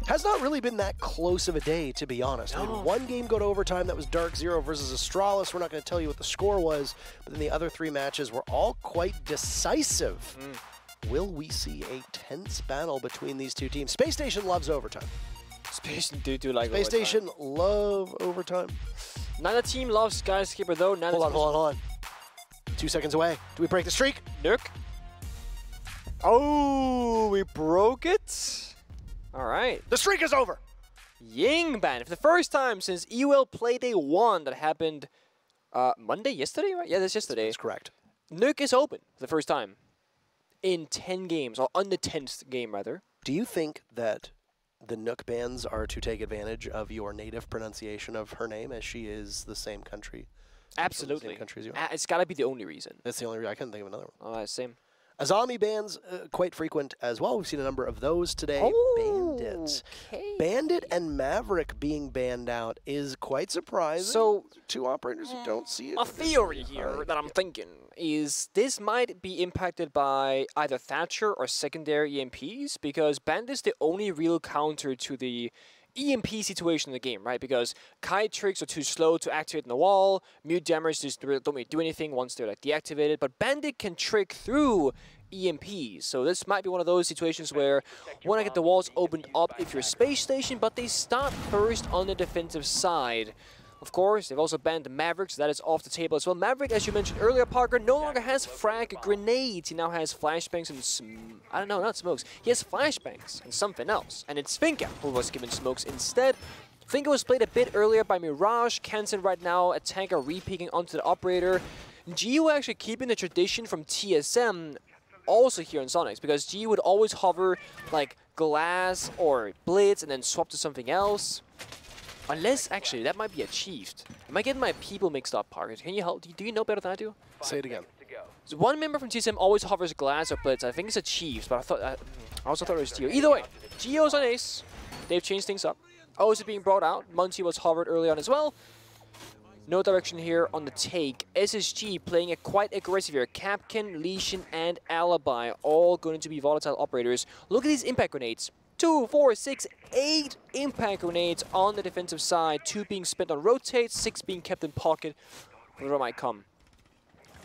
has not really been that close of a day, to be honest. I mean, one game go to overtime, that was DarkZero versus Astralis. We're not going to tell you what the score was, but then the other 3 matches were all quite decisive. Will we see a tense battle between these two teams? Spacestation loves overtime. Spacestation like Spacestation love overtime. Neither team loves Skyscraper though. Hold on. 2 seconds away. Do we break the streak? Nook. Oh, we broke it. All right. The streak is over. Ying ban for the first time since EUL Playday 1 that happened Monday, yesterday, right? Yeah, that's yesterday. That's correct. Nook is open for the first time in 10 games, or on the 10th game, rather. Do you think that the Nook bans are to take advantage of your native pronunciation of her name, as she is the same country? Absolutely. Same country as you are? It's got to be the only reason. That's the only reason. I couldn't think of another one. Oh, same. Azami bans, quite frequent as well. We've seen a number of those today. Bandit. Okay. Bandit and Maverick being banned out is quite surprising. So, 2 operators who don't see it. a theory here that I'm thinking is this might be impacted by either Thatcher or secondary EMPs, because Bandit's the only real counter to the EMP situation in the game, right? Because kite tricks are too slow to activate in the wall, mute jammers just don't really do anything once they're like deactivated, but Bandit can trick through EMPs. So this might be one of those situations where want to get the walls opened up if you're a space station, but they start first on the defensive side. Of course, they've also banned the Maverick, so that is off the table as well. Maverick, as you mentioned earlier, Parker, no longer has frag grenades. He now has flashbangs and I don't know, not smokes. He has flashbangs and something else. And it's Finka who was given smokes instead. Finka was played a bit earlier by Mirage. Kensen right now, a tanker re-peeking onto the operator. Gio actually keeping the tradition from TSM also here in Soniqs, because Gio would always hover like glass or blitz and then swap to something else. Unless, actually, that might be achieved. Am I getting my people mixed up, Parker? Can you help? Do you know better than I do? Say it again. So one member from TSM always hovers glass or blitz. I think it's achieved, but I also thought it was Gio. Either way, Gio's on ace. They've changed things up. O's being brought out. Muncie was hovered early on as well. No direction here on the take. SSG playing it quite aggressive here. Capkin, Lesion, and Alibi all going to be volatile operators. Look at these impact grenades. 2, 4, 6, 8 impact grenades on the defensive side. 2 being spent on rotates, 6 being kept in pocket. Whatever might come.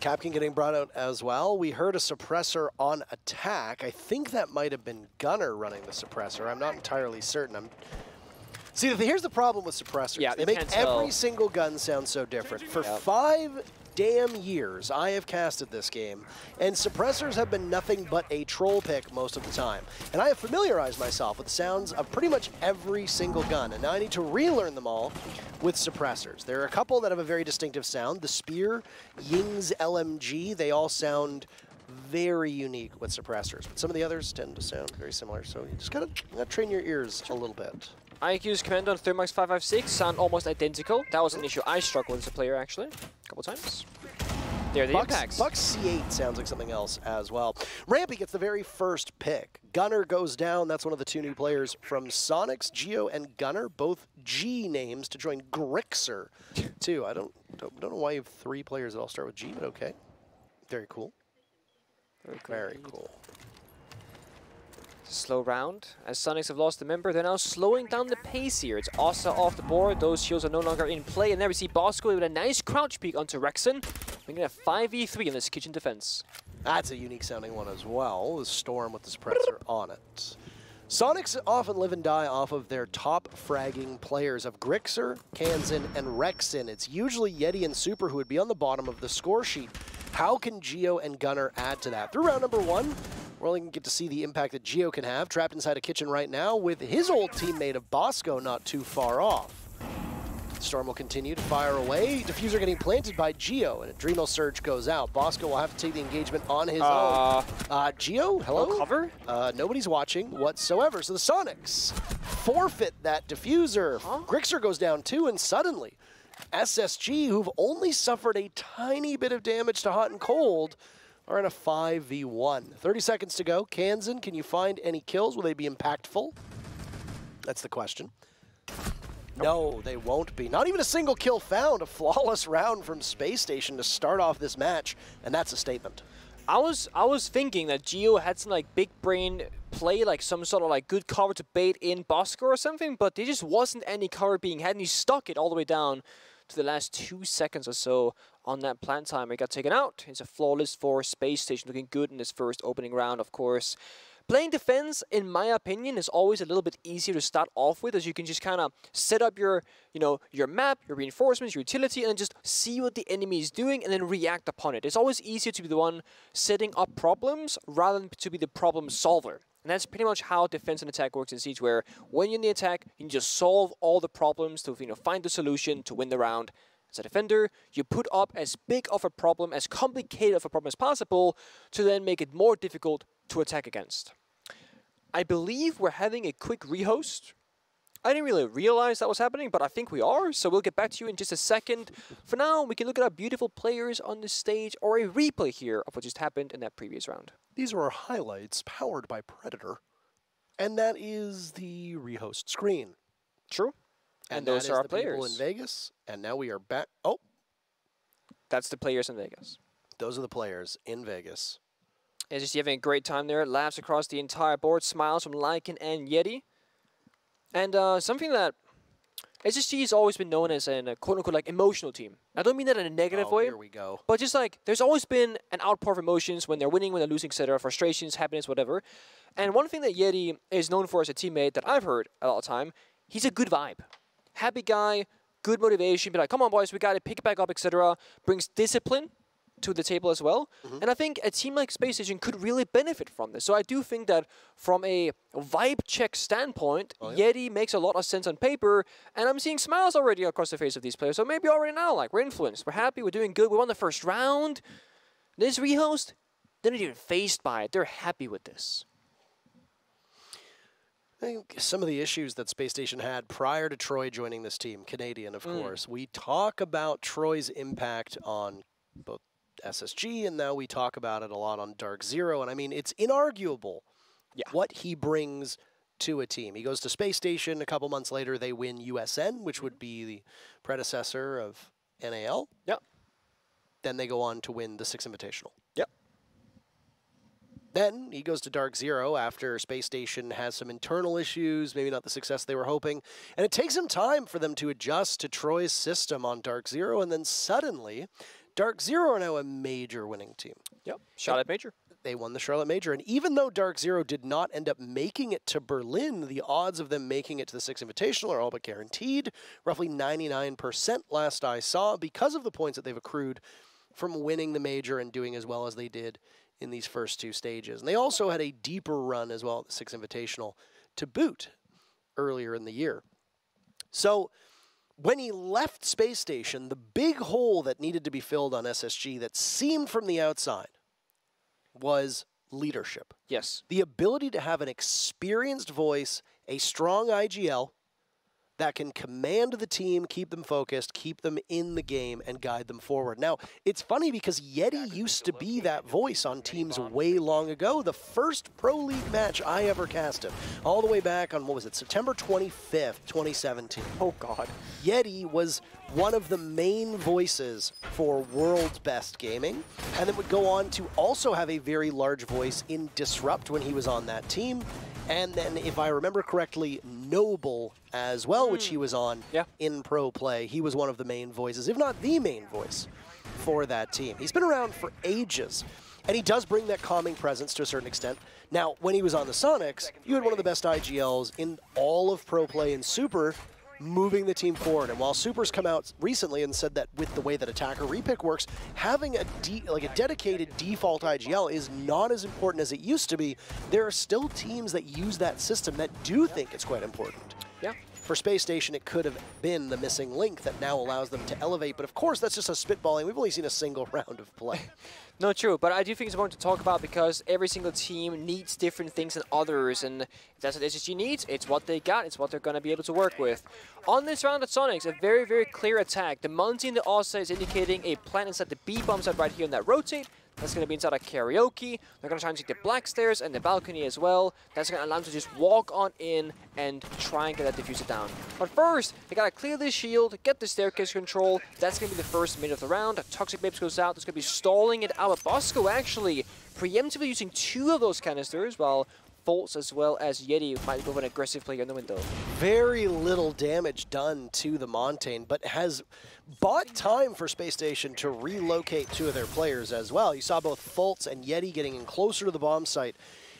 Capkin getting brought out as well. We heard a suppressor on attack. I think that might have been Gunner running the suppressor. I'm not entirely certain. See, here's the problem with suppressors. Yeah, they make every single gun sound so different. For 5 damn years, I have casted this game, and suppressors have been nothing but a troll pick most of the time. And I have familiarized myself with the sounds of pretty much every single gun, and now I need to relearn them all with suppressors. There are a couple that have a very distinctive sound. The Spear, Ying's LMG, they all sound very unique with suppressors. But some of the others tend to sound very similar, so you just gotta train your ears a little bit. IQ's command on Thermax 556 sound almost identical. That was an issue I struggled with as a player, actually, a couple times. There are the impacts. Buck C8 sounds like something else as well. Rampy gets the very first pick. Gunner goes down. That's one of the 2 new players from Soniqs. Gio and Gunner, both G names to join Grixer, too. I don't know why you have 3 players that all start with G, but okay. Very cool. Very cool. Slow round. As Soniqs have lost a member, they're now slowing down the pace here. It's Ossa off the board. Those shields are no longer in play. And there we see Bosco with a nice crouch peek onto Rexon. We're going to have 5v3 in this kitchen defense. That's a unique sounding one as well. The Storm with the suppressor on it. Soniqs often live and die off of their top fragging players of Grixer, Kansan, and Rexon. It's usually Yeti and Super who would be on the bottom of the score sheet. How can Gio and Gunner add to that? Through round number 1, we're only going to get to see the impact that Gio can have, trapped inside a kitchen right now with his old teammate of Bosco not too far off. Storm will continue to fire away. Diffuser getting planted by Gio, and Adrenal Surge goes out. Bosco will have to take the engagement on his own. Gio, hello? No cover? Nobody's watching whatsoever. So the Soniqs forfeit that Diffuser. Grixer goes down too, and suddenly SSG, who've only suffered a tiny bit of damage to Hot and Cold, are in a 5v1. 30 seconds to go. Kansan, can you find any kills? Will they be impactful? That's the question. No, they won't be. Not even a single kill found. A flawless round from Space Station to start off this match, and that's a statement. I was thinking that Geo had some like big brain play, like some sort of like good cover to bait in Bosco or something, but there just wasn't any cover being had, and he stuck it all the way down to the last 2 seconds or so on that plant time. It got taken out. It's a flawless for Spacestation, looking good in this first opening round, of course. Playing defense, in my opinion, is always a little bit easier to start off with, as you can just kind of set up your, your map, your reinforcements, your utility, and then just see what the enemy is doing and then react upon it. It's always easier to be the one setting up problems rather than to be the problem solver. And that's pretty much how defense and attack works in Siege, where when you're in the attack, you can just solve all the problems to find the solution to win the round. As a defender, you put up as big of a problem, as complicated of a problem as possible, to then make it more difficult to attack against. I believe we're having a quick rehost. I didn't really realize that was happening, but I think we are, so we'll get back to you in just a second. For now, we can look at our beautiful players on the stage, or a replay here of what just happened in that previous round. These are our highlights powered by Predator, and that is the rehost screen. True. And those are our players. People in Vegas, and now we are back. Oh, that's the players in Vegas. Those are the players in Vegas. It's just having a great time there. Laughs across the entire board. Smiles from Lycan and Yeti. And something that SSG has always been known as a quote-unquote like emotional team. I don't mean that in a negative way. Here we go. But just like there's always been an outpour of emotions when they're winning, when they're losing, etc. Frustrations, happiness, whatever. And one thing that Yeti is known for as a teammate that I've heard a lot of time, he's a good vibe. Happy guy, good motivation, be like, come on boys, we got to pick it back up, etc. Brings discipline to the table as well. And I think a team like Spacestation could really benefit from this. So I do think that from a vibe check standpoint, Yeti makes a lot of sense on paper, and I'm seeing smiles already across the face of these players. So maybe already now, like, we're influenced, we're happy, we're doing good, we won the first round. This rehost, they're not even fazed by it. They're happy with this. I think some of the issues that Spacestation had prior to Troy joining this team, Canadian, of course, we talk about Troy's impact on both SSG, and now we talk about it a lot on DarkZero, and I mean, it's inarguable what he brings to a team. He goes to Spacestation, a couple months later they win USN, which would be the predecessor of NAL. Yep. Then they go on to win the Six Invitational. Yep. Then he goes to DarkZero after Spacestation has some internal issues, maybe not the success they were hoping. And it takes some time for them to adjust to Troy's system on DarkZero, and then suddenly, DarkZero are now a major winning team. Yep, Charlotte Major. They won the Charlotte Major, and even though DarkZero did not end up making it to Berlin, the odds of them making it to the Six Invitational are all but guaranteed. Roughly 99% last I saw, because of the points that they've accrued from winning the Major and doing as well as they did in these first two stages. And they also had a deeper run as well at the Six Invitational to boot earlier in the year. So when he left Spacestation, the big hole that needed to be filled on SSG that seemed from the outside was leadership. Yes. The ability to have an experienced voice, a strong IGL that can command the team, keep them focused, keep them in the game, and guide them forward. Now, it's funny because Yeti used to be that voice on teams way long ago. The first Pro League match I ever casted, all the way back on, what was it, September 25th, 2017. Oh, God. Yeti was one of the main voices for World's Best Gaming, and then would go on to also have a very large voice in Disrupt when he was on that team. And then, if I remember correctly, Noble as well, which he was on in Pro Play. He was one of the main voices, if not the main voice, for that team. He's been around for ages, and he does bring that calming presence to a certain extent. Now, when he was on the Soniqs, you had one of the best IGLs in all of Pro Play and Super, moving the team forward. And while Super's come out recently and said that with the way that attacker repick works, having a dedicated default IGL is not as important as it used to be. There are still teams that use that system that do think it's quite important. Yeah. For Spacestation, it could have been the missing link that now allows them to elevate, but of course that's just a spitballing. We've only seen a single round of play. No, true, but I do think it's important to talk about because every single team needs different things than others, and if that's what SSG needs, it's what they got, it's what they're going to be able to work with. On this round at Soniqs, a very, very clear attack. The Monty and the Osa is indicating a plant inside the B bomb side right here on that rotate. That's going to be inside a karaoke. They're going to try and take the black stairs and the balcony as well. That's going to allow them to just walk on in and try and get that diffuser down. But first, they got to clear this shield, get the staircase control. That's going to be the first minute of the round. Toxic Babes goes out. It's going to be stalling it out. Bosco actually preemptively using 2 of those canisters, while Foltz as well as Yeti might go with an aggressive play in the window. Very little damage done to the Montaigne, but has bought time for Space Station to relocate 2 of their players as well. You saw both Foltz and Yeti getting in closer to the bomb site,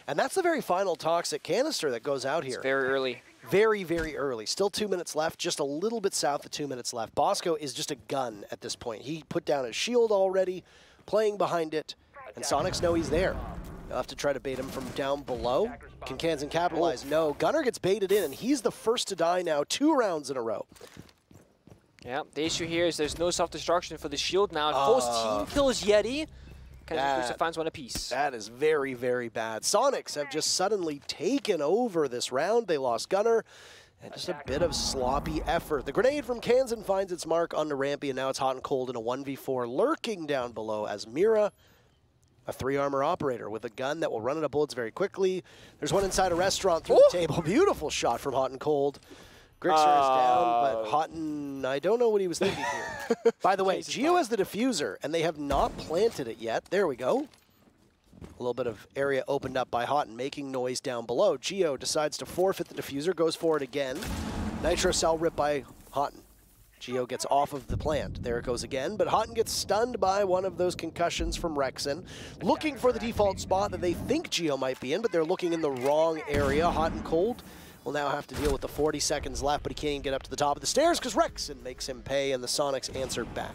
and that's the very final toxic canister that goes out here. It's very early. Very, very early. Still 2 minutes left, just a little bit south of 2 minutes left. Bosco is just a gun at this point. He put down his shield already, playing behind it, and Soniqs know he's there. They'll have to try to bait him from down below. Can Kansan capitalize? No. Gunner gets baited in, and he's the first to die now 2 rounds in a row. Yeah, the issue here is there's no self-destruction for the shield now. Post team kills Yeti. Kansan finds 1 apiece. That is very, very bad. Soniqs have just suddenly taken over this round. They lost Gunner. And just a bit of sloppy effort. The grenade from Kansan finds its mark on the Rampy, and now it's hot and cold in a 1v4, lurking down below as Mira, a 3-armor operator with a gun that will run out of bullets very quickly. There's one inside a restaurant through the table. Beautiful shot from Hot and Cold. Grixer is down, but Houghton, I don't know what he was thinking here. By the way, Geo has the diffuser, and they have not planted it yet. There we go. A little bit of area opened up by Houghton, making noise down below. Geo decides to forfeit the diffuser, goes for it again. Nitro cell ripped by Houghton. Geo gets off of the plant. There it goes again, but Houghton gets stunned by one of those concussions from Rexen. Looking for the default spot that they think Geo might be in, but they're looking in the wrong area. Hot and Cold will now have to deal with the 40 seconds left, but he can't even get up to the top of the stairs because Rexen makes him pay, and the Soniqs answer back.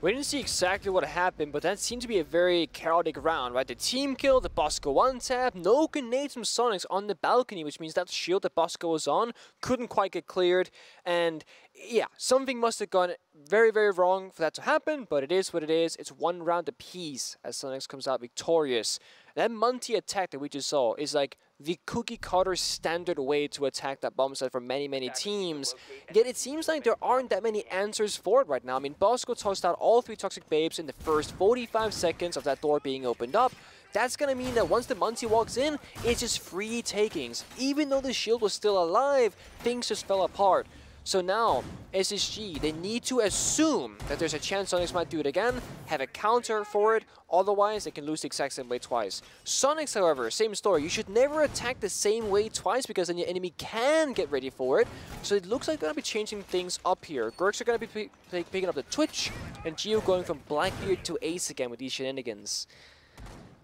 We didn't see exactly what happened, but that seemed to be a very chaotic round, right? The team kill, the Bosco one-tap, no grenades from Soniqs on the balcony, which means that shield that Bosco was on couldn't quite get cleared. And yeah, something must have gone very, very wrong for that to happen, but it is what it is. It's 1 round apiece as Soniqs comes out victorious. That Monty attack that we just saw is like the cookie cutter standard way to attack that bomb site for many, many teams. Yet it seems like there aren't that many answers for it right now. I mean, Bosco tossed out all 3 Toxic Babes in the first 45 seconds of that door being opened up. That's going to mean that once the Monty walks in, it's just free takings. Even though the shield was still alive, things just fell apart. So now, SSG, they need to assume that there's a chance Soniqs might do it again, have a counter for it, otherwise they can lose the exact same way twice. Soniqs, however, same story. You should never attack the same way twice because then your enemy can get ready for it. So it looks like they're going to be changing things up here. Gurks are going to be picking up the Twitch, and Geo going from Blackbeard to Ace again with these shenanigans.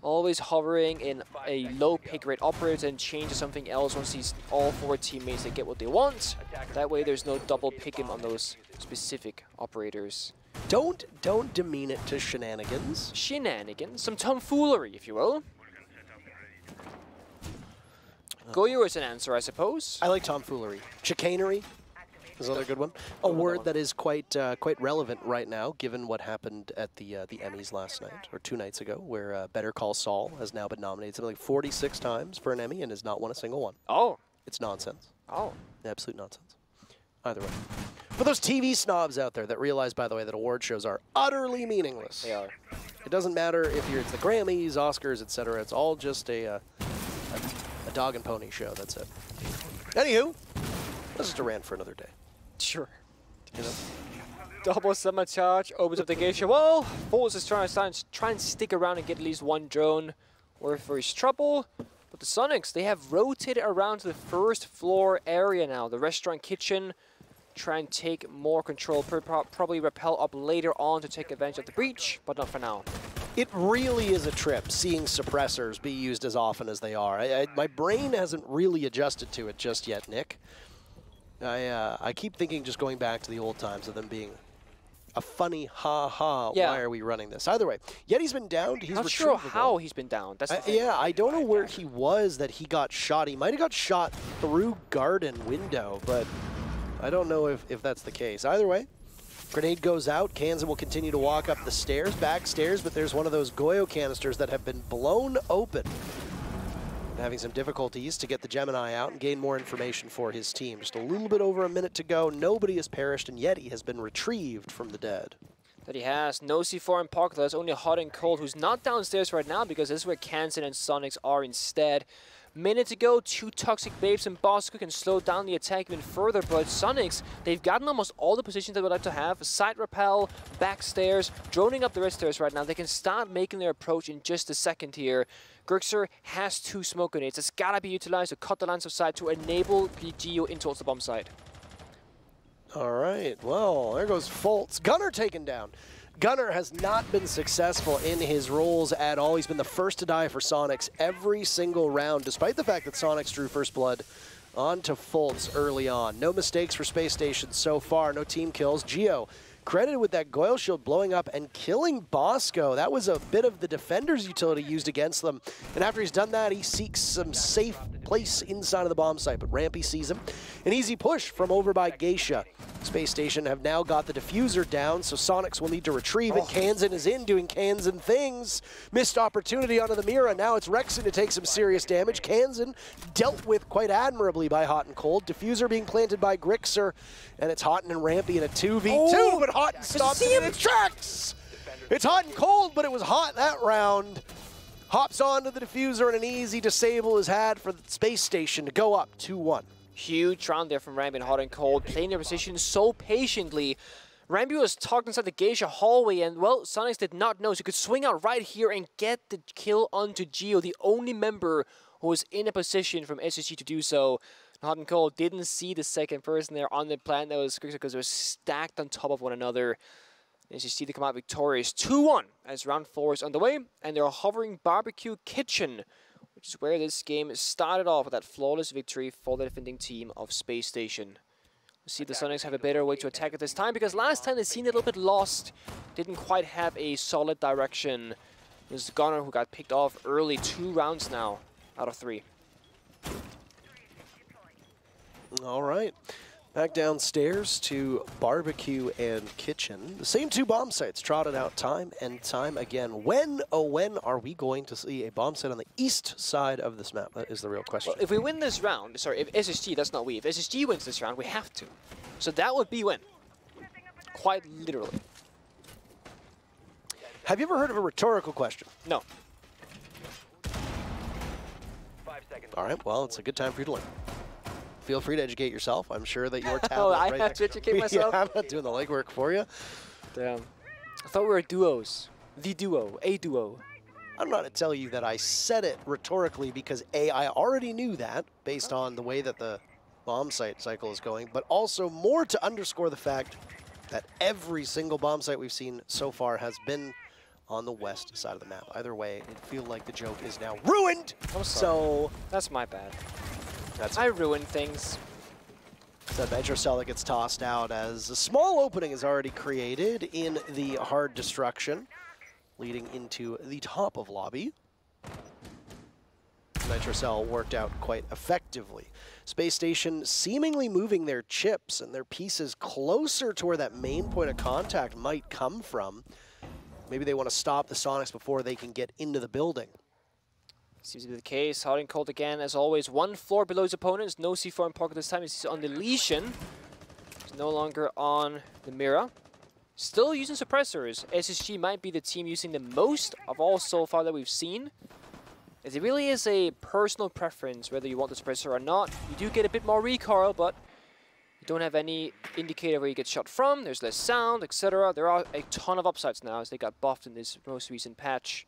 Always hovering in a low pick rate operator and change to something else once these all 4 teammates they get what they want. That way there's no double picking on those specific operators. Don't demean it to shenanigans. Shenanigans, some tomfoolery, if you will. Goyo is an answer, I suppose. I like tomfoolery. Chicanery is another good one. A word that is quite relevant right now, given what happened at the Emmys last night, or 2 nights ago, where Better Call Saul has now been nominated something like 46 times for an Emmy and has not won a single one. Oh. It's nonsense. Oh. Absolute nonsense. Either way. For those TV snobs out there that realize, by the way, that award shows are utterly meaningless. They are. It doesn't matter if it's the Grammys, Oscars, etc. It's all just a dog and pony show. That's it. Anywho, that's just a rant for another day. Sure. You know? Double summer charge opens up the geisha wall. Foltz is trying to try and stick around and get at least 1 drone worth for his trouble. But the Soniqs, they have rotated around to the 1st floor area now. The restaurant kitchen, try and take more control. Probably rappel up later on to take advantage of the breach, but not for now. It really is a trip seeing suppressors be used as often as they are. My brain hasn't really adjusted to it just yet, Nick. I keep thinking, just going back to the old times of them being a funny ha-ha, yeah. Why are we running this? Either way, Yeti's been downed. He's not sure how he's been downed. That's the thing. Yeah, I don't know where he was that he got shot. He might have got shot through garden window, but I don't know if that's the case. Either way, grenade goes out. Kansan will continue to walk up the stairs, back stairs, but there's one of those Goyo canisters that have been blown open. Having some difficulties to get the Gemini out and gain more information for his team. Just a little bit over a minute to go. Nobody has perished, and Yeti has been retrieved from the dead. that he has. No C4 in pocket. There's only Hot and Cold, who's not downstairs right now because this is where Kansan and Soniqs are instead. Minute to go, 2 Toxic Babes and Bosco can slow down the attack even further, but Soniqs, they've gotten almost all the positions they would like to have. Side rappel, backstairs, droning up the red stairs right now. They can start making their approach in just a second here. Grixer has 2 smoke grenades. It's gotta be utilized to cut the lines of sight to enable Geo in towards the bomb site. All right, well, there goes Fultz. Gunner taken down. Gunner has not been successful in his roles at all. He's been the first to die for Soniqs every single round, despite the fact that Soniqs drew first blood onto Fultz early on. No mistakes for Space Station so far, no team kills. Geo credited with that Goyle Shield blowing up and killing Bosco. That was a bit of the defender's utility used against them. And after he's done that, he seeks some safe place inside of the bomb site, but Rampy sees him. An easy push from over by Geisha. Space Station have now got the diffuser down, so Soniqs will need to retrieve it. Kansan is in doing Kansan things. Missed opportunity onto the Mira. Now it's Rexon to take some serious damage. Kansan dealt with quite admirably by Hot and Cold. Diffuser being planted by Grixer, and it's Hot and Rampy in a 2v2, but Hot stops it in its tracks. It's Hot and Cold, but it was Hot that round. Hops onto the diffuser, and an easy disable is had for the Space Station to go up 2-1. Huge round there from Rambi and Hot and Cold, playing their position so patiently. Rambi was tucked inside the Geisha hallway, and, well, Soniqs did not know, so he could swing out right here and get the kill onto Geo, the only member who was in a position from SSG to do so. Hot and Cold didn't see the second person there on the plan. That was Grixer because they were stacked on top of one another. SSG to come out victorious 2-1 as round 4 is underway, and they're hovering Barbecue Kitchen, which is where this game started off with that flawless victory for the defending team of Space Station. We see the Soniqs have a better way to attack at this time, because last time they seemed a little bit lost, didn't quite have a solid direction. It was Gunner who got picked off early, 2 rounds now out of 3. All right. Back downstairs to Barbecue and Kitchen. The same 2 bomb sites trotted out time and time again. When, oh when, are we going to see a bomb site on the east side of this map? That is the real question. Well, if we win this round, sorry, if SSG, that's not we, if SSG wins this round, we have to. So that would be win. Quite literally. Have you ever heard of a rhetorical question? No. All right, well, it's a good time for you to learn. Feel free to educate yourself. I'm sure that your tablet Oh, I right have to educate myself? Yeah, I'm not doing the legwork for you. Damn. I thought we were duos. The duo. A duo. I'm not to tell you that I said it rhetorically because A, I already knew that based on the way that the bomb site cycle is going, but also more to underscore the fact that every single bomb site we've seen so far has been on the west side of the map. Either way, it feels like the joke is now ruined. I'm sorry. So that's my bad. That's I ruined things. The Nitro Cell that gets tossed out as a small opening is already created in the hard destruction, leading into the top of lobby. Nitro Cell worked out quite effectively. Space Station seemingly moving their chips and their pieces closer to where that main point of contact might come from. Maybe they want to stop the Soniqs before they can get into the building. Seems to be the case. Hot and Cold again, as always. 1 floor below his opponents. No C4 in pocket this time. He's on the Lesion. He's no longer on the Mira. Still using suppressors. SSG might be the team using the most of all so far that we've seen. As it really is a personal preference whether you want the suppressor or not. You do get a bit more recoil, but you don't have any indicator where you get shot from. There's less sound, etc. There are a ton of upsides now as they got buffed in this most recent patch.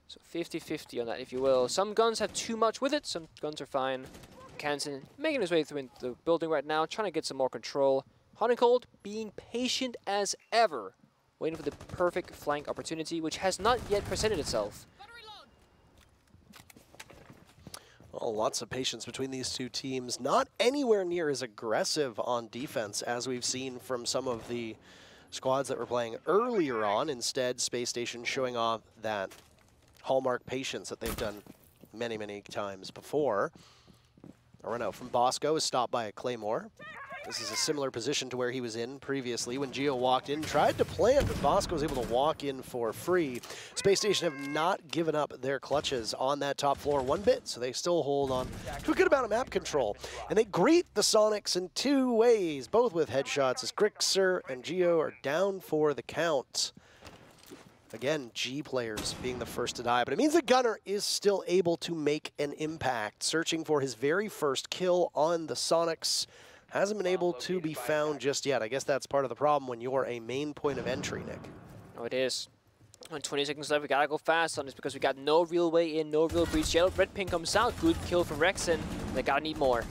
So 50-50 on that, if you will. Some guns have too much with it, some guns are fine. Kansan making his way through the building right now, trying to get some more control. Hot and Cold being patient as ever, waiting for the perfect flank opportunity, which has not yet presented itself. Well, lots of patience between these 2 teams. Not anywhere near as aggressive on defense as we've seen from some of the squads that were playing earlier on. Instead, Space Station showing off that hallmark patience that they've done many times before. A run out from Bosco is stopped by a Claymore. This is a similar position to where he was in previously when Geo walked in, tried to plant, but Bosco was able to walk in for free. Space Station have not given up their clutches on that top floor one bit, so they still hold on to a good amount of map control. And they greet the Soniqs in two ways, both with headshots, as Grixer and Geo are down for the count. Again, G players being the first to die, but it means that Gunnar is still able to make an impact, searching for his very first kill on the Soniqs. Hasn't been able to be found just yet. I guess that's part of the problem when you're a main point of entry, Nick. Oh, it is. When 20 seconds left, we gotta go fast on this because we got no real way in, no real breach. Yellow, red ping comes out. Good kill from Rexon. They gotta need more.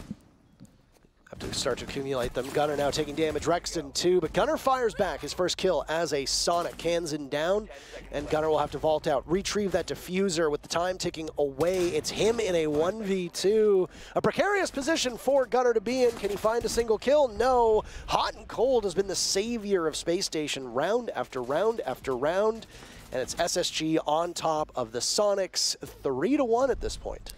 Have to start to accumulate them. Gunnar now taking damage. Rexton too, but Gunnar fires back his first kill as a Sonic. Kansan down, and Gunnar will have to vault out, retrieve that diffuser with the time ticking away. It's him in a 1v2. A precarious position for Gunnar to be in. Can he find a single kill? No. Hot and Cold has been the savior of Space Station round after round after round, and it's SSG on top of the Soniqs, 3-1 at this point.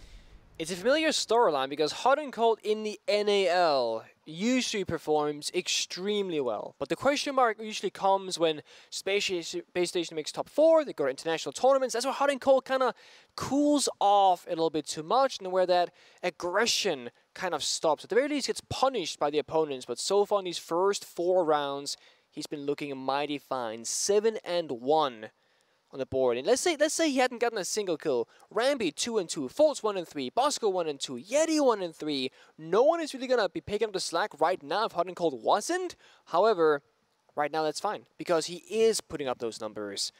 It's a familiar storyline because Hot and Cold in the NAL usually performs extremely well. But the question mark usually comes when Space Station makes top 4, they go to international tournaments. That's where Hot and Cold kind of cools off a little bit too much and where that aggression kind of stops. At the very least, gets punished by the opponents. But so far in these first 4 rounds, he's been looking mighty fine. 7-1. On the board, and let's say he hadn't gotten a single kill. Rambi 2-2, Fultz 1-3, Bosco 1-2, Yeti 1-3. No one is really gonna be picking up the slack right now if Hot and Cold wasn't. However, right now that's fine because he is putting up those numbers.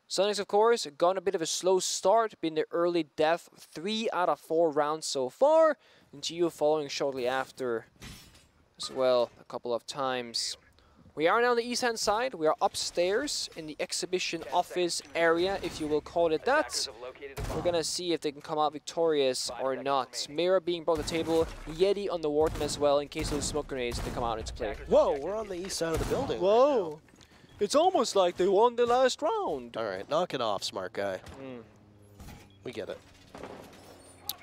Soniqs, of course, gone a bit of a slow start, been the early death 3 out of 4 rounds so far, and Geo following shortly after as well a couple of times. We are now on the east-hand side. We are upstairs in the exhibition office area, if you will call it that. We're going to see if they can come out victorious or not. Mira being brought to the table, Yeti on the Warden as well, in case those smoke grenades to come out into play. Whoa, we're on the east side of the building. Whoa. Right, it's almost like they won the last round. all right, knock it off, smart guy. We get it.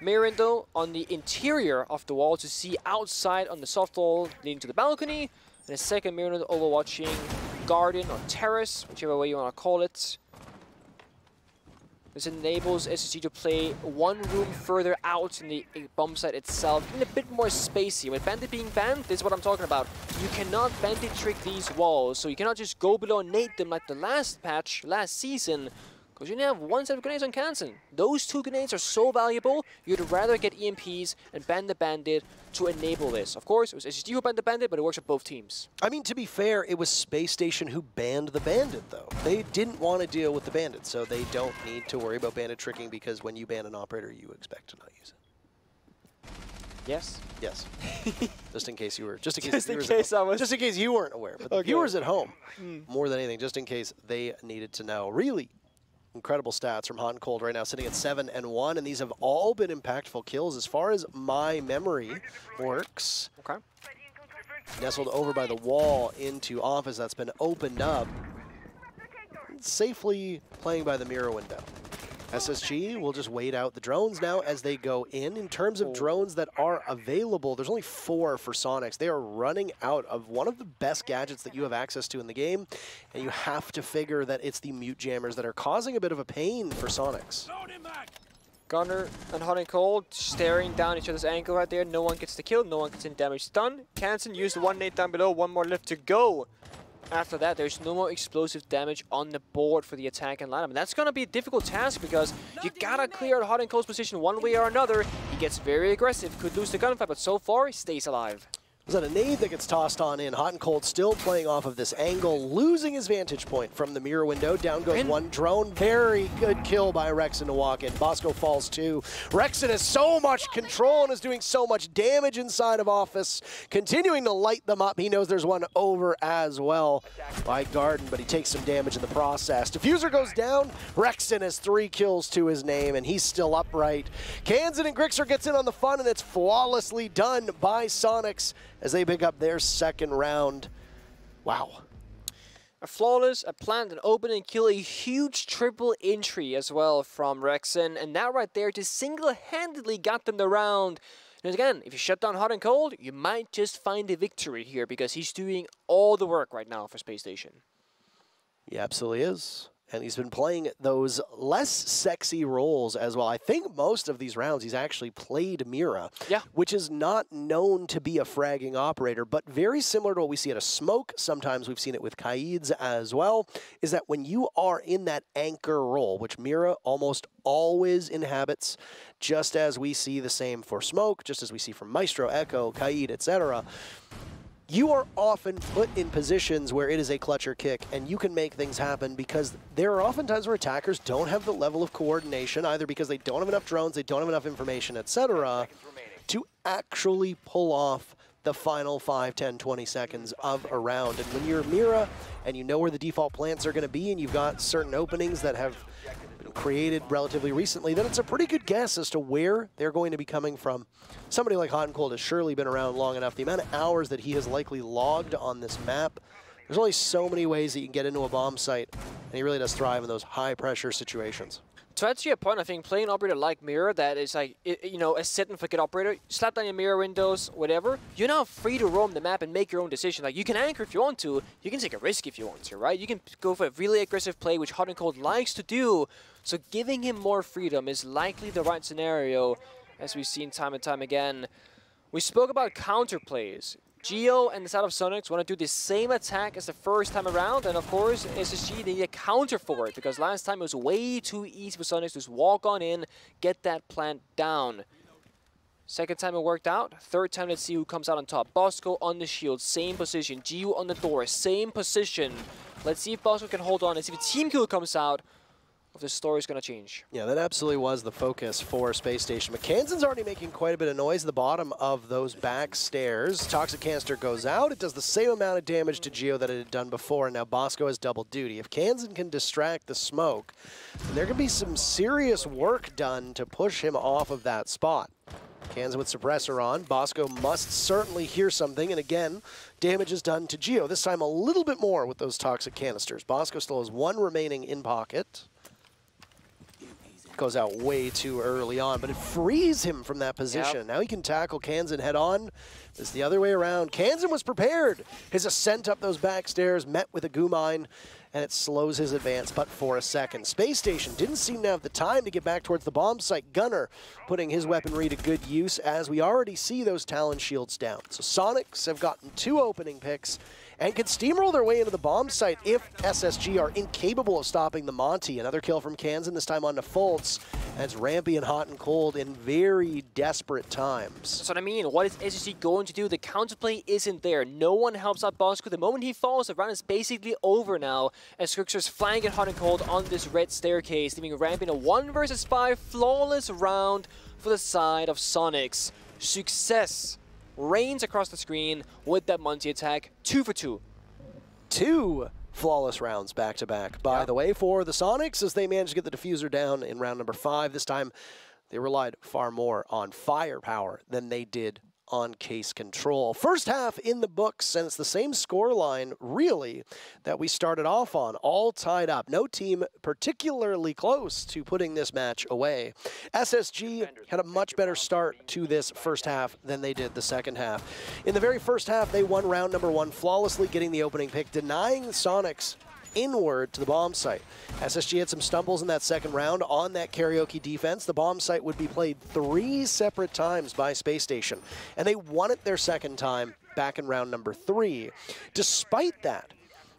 Mirroring though on the interior of the wall to see outside on the soft wall leading to the balcony. And a second mirror overwatching garden or terrace, whichever way you want to call it. This enables SSG to play one room further out in the bomb site itself, and a bit more spacey. With Bandit being banned, this is what I'm talking about. You cannot Bandit trick these walls, so you cannot just go below and nade them like the last patch, last season. Because you only have one set of grenades on Kansan. Those 2 grenades are so valuable, you'd rather get EMPs and ban the Bandit to enable this. Of course, it was SSG who banned the Bandit, but it works for both teams. I mean, to be fair, it was Space Station who banned the Bandit, though. They didn't want to deal with the Bandit, so they don't need to worry about Bandit tricking because when you ban an operator, you expect to not use it. Yes? Yes. Just in case you were, just in case you weren't aware. But the viewers at home, more than anything, just in case they needed to know. Really incredible stats from Hot and Cold right now, sitting at 7-1, and these have all been impactful kills as far as my memory works. Okay. Nestled over by the wall into office that's been opened up. Safely playing by the mirror window. SSG will just wait out the drones now as they go in. In terms of drones that are available, there's only 4 for Soniqs. They are running out of one of the best gadgets that you have access to in the game, and you have to figure that it's the mute jammers that are causing a bit of a pain for Soniqs. Gunnar and Hot and Cold staring down each other's ankle right there. No one gets the kill, no one gets any damage done. Kansan used the 1 nade down below, 1 more left to go. After that, there's no more explosive damage on the board for the attack and lineup. And that's going to be a difficult task because you got to clear out Hot and Cold's position one way or another. He gets very aggressive, could lose the gunfight, but so far, he stays alive. Is that a nade that gets tossed on in? Hot and Cold still playing off of this angle, losing his vantage point from the mirror window. Down goes one drone. Very good kill by Rexon to walk in. Bosco falls too. Rexon has so much control and is doing so much damage inside of office, continuing to light them up. He knows there's one over as well by Garden, but he takes some damage in the process. Diffuser goes down. Rexon has 3 kills to his name, and he's still upright. Kansan and Grixer gets in on the fun, and it's flawlessly done by Soniqs as they pick up their 2nd round. Wow. A flawless, a plant, an open and kill, a huge triple entry as well from Rexon. And that right there just single-handedly got them the round. And again, if you shut down hot and cold, you might just find a victory here because he's doing all the work right now for Space Station. He absolutely is. And he's been playing those less sexy roles as well. I think most of these rounds he's actually played Mira, which is not known to be a fragging operator, but very similar to what we see at a Smoke. Sometimes we've seen it with Kaids as well, is that when you are in that anchor role, which Mira almost always inhabits, just as we see the same for Smoke, just as we see from Maestro, Echo, Kaid, etc., you are often put in positions where it is a clutch or kick, and you can make things happen because there are often times where attackers don't have the level of coordination, either because they don't have enough drones, they don't have enough information, etc., to actually pull off the final 5, 10, 20 seconds of a round. And when you're Mira and you know where the default plants are going to be and you've got certain openings that have been created relatively recently, then it's a pretty good guess as to where they're going to be coming from. Somebody like Hot and Cold has surely been around long enough. The amount of hours that he has likely logged on this map, there's only so many ways that you can get into a bomb site, and he really does thrive in those high-pressure situations. To add to your point, I think playing an operator like Mirror, that is like, you know, a set and forget operator, slap down your mirror windows, whatever, you're now free to roam the map and make your own decision. Like, you can anchor if you want to, you can take a risk if you want to, right? You can go for a really aggressive play, which Hot and Cold likes to do, so giving him more freedom is likely the right scenario, as we've seen time and time again. We spoke about counterplays. Geo and the side of Soniqs want to do the same attack as the first time around, and of course, SSG, they need a counter for it, because last time it was way too easy for Soniqs to just walk on in, get that plant down. Second time it worked out. Third time, let's see who comes out on top. Bosco on the shield, same position. Geo on the door, same position. Let's see if Bosco can hold on, and see if the team kill comes out, if the story's going to change. Yeah, that absolutely was the focus for Space Station. McKanson's already making quite a bit of noise at the bottom of those back stairs. Toxic Canister goes out. It does the same amount of damage to Geo that it had done before, and now Bosco has double duty. If Kansan can distract the smoke, then there can be some serious work done to push him off of that spot. Kansan with Suppressor on. Bosco must certainly hear something, and again, damage is done to Geo. This time a little bit more with those Toxic Canisters. Bosco still has one remaining in pocket. Goes out way too early on, but it frees him from that position. Yep. Now he can tackle Kansan head on. It's the other way around. Kansan was prepared. His ascent up those back stairs met with a goo mine, and it slows his advance but for a second. Space Station didn't seem to have the time to get back towards the bomb site. Gunner putting his weaponry to good use as we already see those Talon shields down. So Soniqs have gotten 2 opening picks and can steamroll their way into the bomb site if SSG are incapable of stopping the Monty. Another kill from Kansan, this time on to Fultz. And it's Rampy and Hot and Cold in very desperate times. That's what I mean. What is SSG going to do? The counterplay isn't there. No one helps out Bosco. The moment he falls, the round is basically over now. As Scrixer's flanking Hot and Cold on this red staircase, leaving Rampy in a 1 versus 5 flawless round for the side of Soniqs. Success reigns across the screen with that Monty attack. 2 for 2. 2 flawless rounds back-to-back, by the way, for the Soniqs as they managed to get the diffuser down in round number 5. This time, they relied far more on firepower than they did on case control. First half in the books, and it's the same scoreline, really, that we started off on, all tied up. No team particularly close to putting this match away. SSG had a much better start to this first half than they did the second half. In the very first half, they won round number 1 flawlessly, getting the opening pick, denying the Soniqs inward to the bomb site. SSG had some stumbles in that second round on that karaoke defense. The bomb site would be played 3 separate times by Space Station, and they won it their second time back in round number 3. Despite that,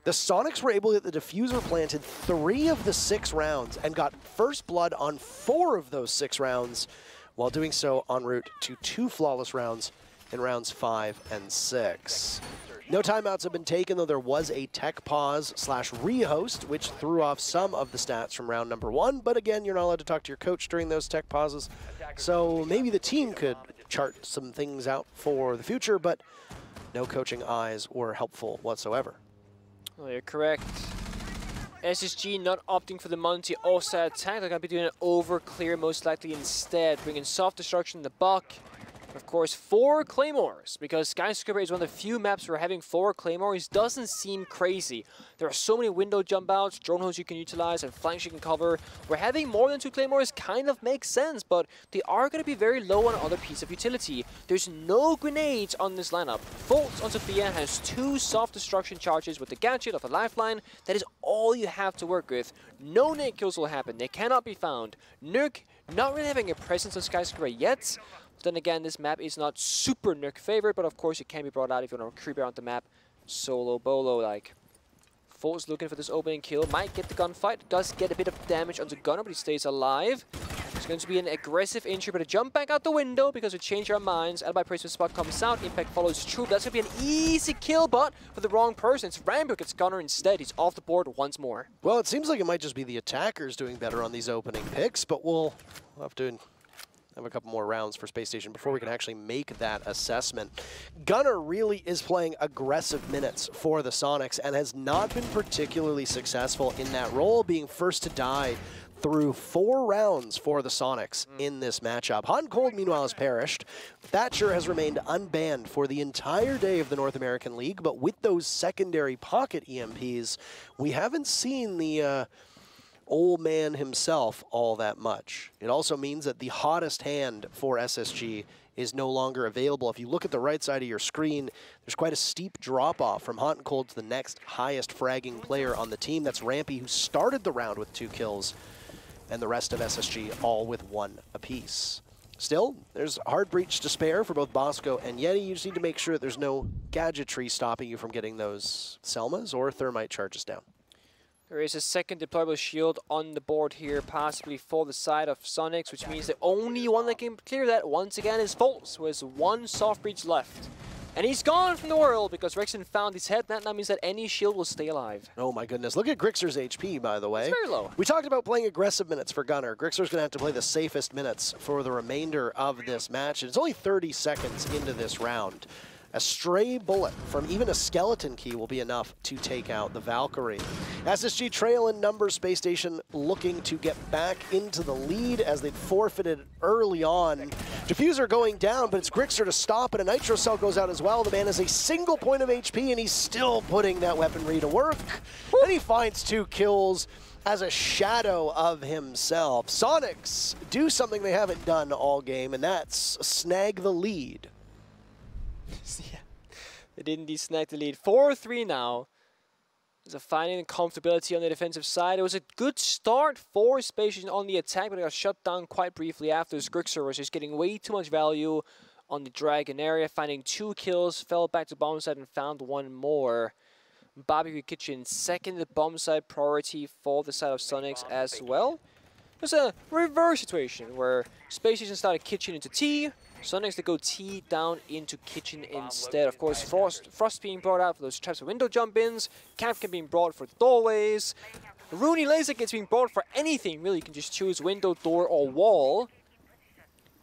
the Soniqs were able to get the diffuser planted 3 of the 6 rounds and got first blood on 4 of those 6 rounds, while doing so en route to 2 flawless rounds in rounds 5 and 6. No timeouts have been taken, though there was a tech pause / rehost, which threw off some of the stats from round number 1. But again, you're not allowed to talk to your coach during those tech pauses. So maybe the team could chart some things out for the future, but no coaching eyes were helpful whatsoever. Well, you're correct. SSG not opting for the Monty offside attack. They're going to be doing an over clear most likely instead, bringing soft destruction in the buck. Of course, 4 Claymores, because Skyscraper is one of the few maps where having 4 Claymores doesn't seem crazy. There are so many window jump outs, drone holes you can utilize, and flanks you can cover, where having more than 2 Claymores kind of makes sense, but they are going to be very low on other pieces of utility. There's no grenades on this lineup. Fultz on Sophia has 2 soft destruction charges with the gadget of a lifeline. That is all you have to work with. No nade kills will happen, they cannot be found. Nuke, not really having a presence on Skyscraper yet. Then again, this map is not super Nuke favored, but of course it can be brought out if you want to creep around the map solo bolo like. Fultz looking for this opening kill, might get the gunfight, does get a bit of damage onto Gunner, but he stays alive. It's going to be an aggressive injury, but a jump back out the window because we change our minds. Alibi placement spot comes out, impact follows through. That's going to be an easy kill, but for the wrong person. It's Rambo gets Gunner instead. He's off the board once more. Well, it seems like it might just be the attackers doing better on these opening picks, but we'll have to have a couple more rounds for Space Station before we can actually make that assessment. Gunner really is playing aggressive minutes for the Soniqs and has not been particularly successful in that role, being first to die through 4 rounds for the Soniqs in this matchup. Hot and Cold, meanwhile, has perished. Thatcher has remained unbanned for the entire day of the North American League, but with those secondary pocket EMPs, we haven't seen the old man himself all that much. It also means that the hottest hand for SSG is no longer available. If you look at the right side of your screen, there's quite a steep drop-off from Hot and Cold to the next highest fragging player on the team. That's Rampy, who started the round with 2 kills, and the rest of SSG all with 1 apiece. Still, there's hard breach to spare for both Bosco and Yeti. You just need to make sure that there's no gadgetry stopping you from getting those Selmas or thermite charges down. There is a second deployable shield on the board here, possibly for the side of Soniqs, which means the only one that can clear that, once again, is Fultz, who has 1 soft breach left. And he's gone from the world because Rexon found his head. That means that any shield will stay alive. Oh my goodness. Look at Grixer's HP, by the way. It's very low. We talked about playing aggressive minutes for Gunner. Grixer's going to have to play the safest minutes for the remainder of this match. It's only 30 seconds into this round. A stray bullet from even a skeleton key will be enough to take out the Valkyrie. SSG trail in numbers. Space Station looking to get back into the lead as they forfeited early on. Diffuser going down, but it's Grixer to stop, and a Nitro Cell goes out as well. The man has a single point of HP, and he's still putting that weaponry to work. And he finds 2 kills as a shadow of himself. Soniqs do something they haven't done all game, and that's snag the lead. Yeah, they did indeed snag the lead. 4-3 now. There's a finding comfortability on the defensive side. It was a good start for Space Station on the attack, but it got shut down quite briefly after. Grixer was just getting way too much value on the Dragon area, finding 2 kills, fell back to bomb side and found 1 more. Barbecue Kitchen, second bomb side priority for the side of Soniqs as well. There's a reverse situation where Space Station started Kitchen into T. Soniqs to go T down into Kitchen instead. Of course, Frost being brought out for those traps of window jump-ins. Capcan being brought for the doorways. Rooney Laser gets being brought for anything, really. You can just choose window, door, or wall.